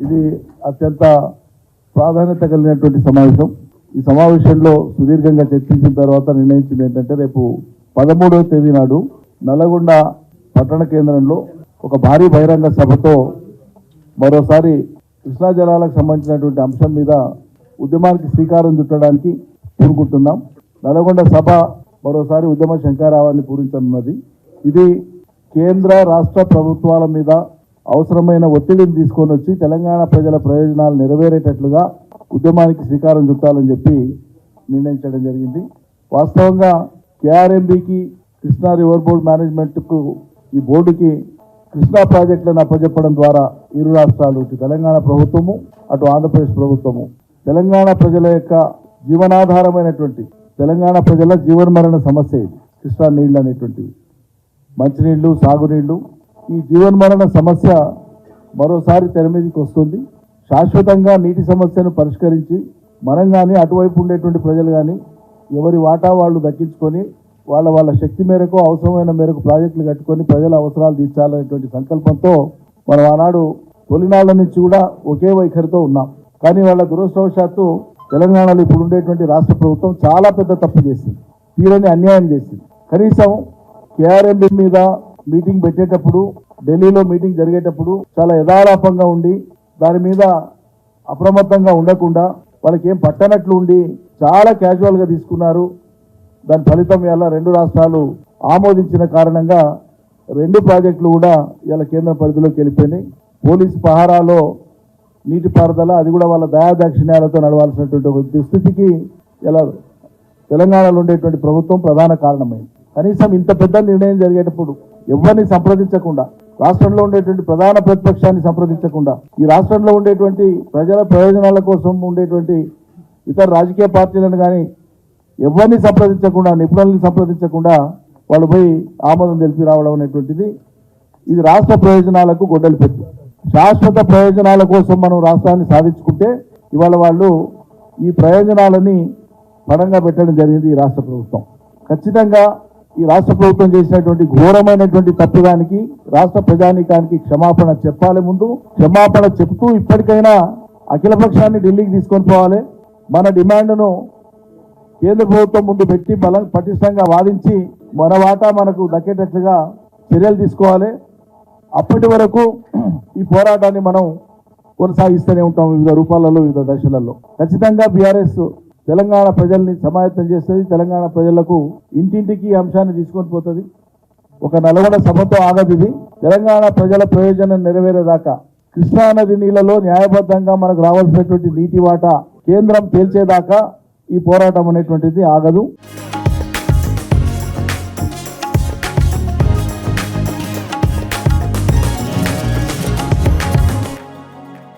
ఇది అత్యంత ప్రాధాన్యత కలిగినటువంటి సమావేశం. ఈ సమావేశంలో సుదీర్ఘంగా చర్చించిన తర్వాత నిర్ణయించింది ఏంటంటే రేపు 13వ తేదీ నాడు నల్లగొండ పట్టణ కేంద్రంలో ఒక భారీ బహిరంగ సభతో మరోసారి కృష్ణా జలాలకు సంబంధించినటువంటి అంశం మీద ఉద్యమానికి శ్రీకారం చుట్టడానికి పూనుకుంటున్నాం. నల్లగొండ సభ మరోసారి ఉద్యమ శంఖారావాన్ని పూరించనున్నది. ఇది కేంద్ర రాష్ట్ర ప్రభుత్వాల మీద అవసరమైన ఒత్తిడిని తీసుకొని వచ్చి తెలంగాణ ప్రజల ప్రయోజనాలు నెరవేరేటట్లుగా ఉద్యమానికి శ్రీకారం చుట్టాలని చెప్పి నిర్ణయించడం జరిగింది. వాస్తవంగా కేఆర్ఎంబికి కృష్ణా రివర్ బోర్డ్ మేనేజ్మెంట్కు ఈ బోర్డుకి కృష్ణా ప్రాజెక్టులను అప్పచెప్పడం ద్వారా ఇరు రాష్ట్రాలు ఇటు తెలంగాణ ప్రభుత్వము అటు ఆంధ్రప్రదేశ్ ప్రభుత్వము తెలంగాణ ప్రజల యొక్క జీవనాధారమైనటువంటి తెలంగాణ ప్రజల జీవన్మరణ సమస్య ఇది. కృష్ణా నీళ్లు అనేటువంటివి మంచినీళ్లు, సాగునీళ్లు, ఈ జీవన్మరణ సమస్య మరోసారి తెర మీదకి వస్తుంది. శాశ్వతంగా నీటి సమస్యను పరిష్కరించి మనం కానీ అటువైపు ఉండేటువంటి ప్రజలు కానీ ఎవరి వాటా వాళ్ళు దక్కించుకొని వాళ్ళ శక్తి మేరకు అవసరమైన మేరకు ప్రాజెక్టులు కట్టుకొని ప్రజల అవసరాలు తీర్చాలనేటువంటి సంకల్పంతో మనం ఆనాడు తొలినాళ్ల నుంచి కూడా ఒకే వైఖరితో ఉన్నాం. కానీ వాళ్ళ దురదృష్టవశాత్తు తెలంగాణలో ఇప్పుడు ఉండేటువంటి రాష్ట్ర ప్రభుత్వం చాలా పెద్ద తప్పు చేసింది, తీరని అన్యాయం చేసింది. కనీసం కేఆర్ఎంబి మీద మీటింగ్ పెట్టేటప్పుడు, ఢిల్లీలో మీటింగ్ జరిగేటప్పుడు చాలా యథాలాపంగా ఉండి దాని మీద అప్రమత్తంగా ఉండకుండా వాళ్ళకి ఏం పట్టనట్లు ఉండి చాలా క్యాజువల్గా తీసుకున్నారు. దాని ఫలితం ఇలా రెండు రాష్ట్రాలు ఆమోదించిన కారణంగా రెండు ప్రాజెక్టులు కూడా ఇలా కేంద్ర పరిధిలోకి వెళ్ళిపోయినాయి. పోలీసు పహారాలో నీటిపారుదల అది కూడా వాళ్ళ దయాదాక్షిణ్యాలతో నడవాల్సినటువంటి ఒక దుస్థితికి ఇలా తెలంగాణలో ఉండేటువంటి ప్రభుత్వం ప్రధాన కారణమైంది. కనీసం ఇంత పెద్ద నిర్ణయం జరిగేటప్పుడు ఎవరిని సంప్రదించకుండా, రాష్ట్రంలో ఉండేటువంటి ప్రధాన ప్రతిపక్షాన్ని సంప్రదించకుండా, ఈ రాష్ట్రంలో ఉండేటువంటి ప్రజల ప్రయోజనాల కోసం ఉండేటువంటి ఇతర రాజకీయ పార్టీలను కానీ ఎవరిని సంప్రదించకుండా, నిపుణుల్ని సంప్రదించకుండా వాళ్ళు పోయి ఆమోదం తెలిపి రావడం అనేటువంటిది ఇది రాష్ట్ర ప్రయోజనాలకు గొడ్డలి పెట్టు. శాశ్వత ప్రయోజనాల కోసం మనం రాష్ట్రాన్ని సాధించుకుంటే ఇవాళ వాళ్ళు ఈ ప్రయోజనాలని పడంగా పెట్టడం జరిగింది ఈ రాష్ట్ర ప్రభుత్వం. ఖచ్చితంగా ఈ రాష్ట్ర ప్రభుత్వం చేసినటువంటి ఘోరమైనటువంటి తప్పుదానికి రాష్ట్ర ప్రజానీకానికి క్షమాపణ చెప్పాలి. ముందు క్షమాపణ చెప్తూ ఇప్పటికైనా అఖిలపక్షాన్ని ఢిల్లీకి తీసుకొని పోవాలి. మన డిమాండ్ను కేంద్ర ప్రభుత్వం ముందు పెట్టి పటిష్టంగా వాదించి మన వాటా మనకు దక్కేటట్లుగా చర్యలు తీసుకోవాలి. అప్పటి వరకు ఈ పోరాటాన్ని మనం కొనసాగిస్తూనే ఉంటాం వివిధ రూపాలలో, వివిధ దశలలో. ఖచ్చితంగా బీఆర్ఎస్ తెలంగాణ ప్రజల్ని సమాయత్తం చేస్తుంది. తెలంగాణ ప్రజలకు ఇంటింటికి ఈ అంశాన్ని తీసుకొని పోతుంది. ఒక నల్గొండ సభతో ఆగదు ఇది. తెలంగాణ ప్రజల ప్రయోజనం నెరవేరేదాకా కృష్ణానది నీళ్లలో న్యాయబద్ధంగా మనకు రావాల్సినటువంటి నీటి వాటా కేంద్రం తేల్చేదాకా ఈ పోరాటం అనేటువంటిది ఆగదు.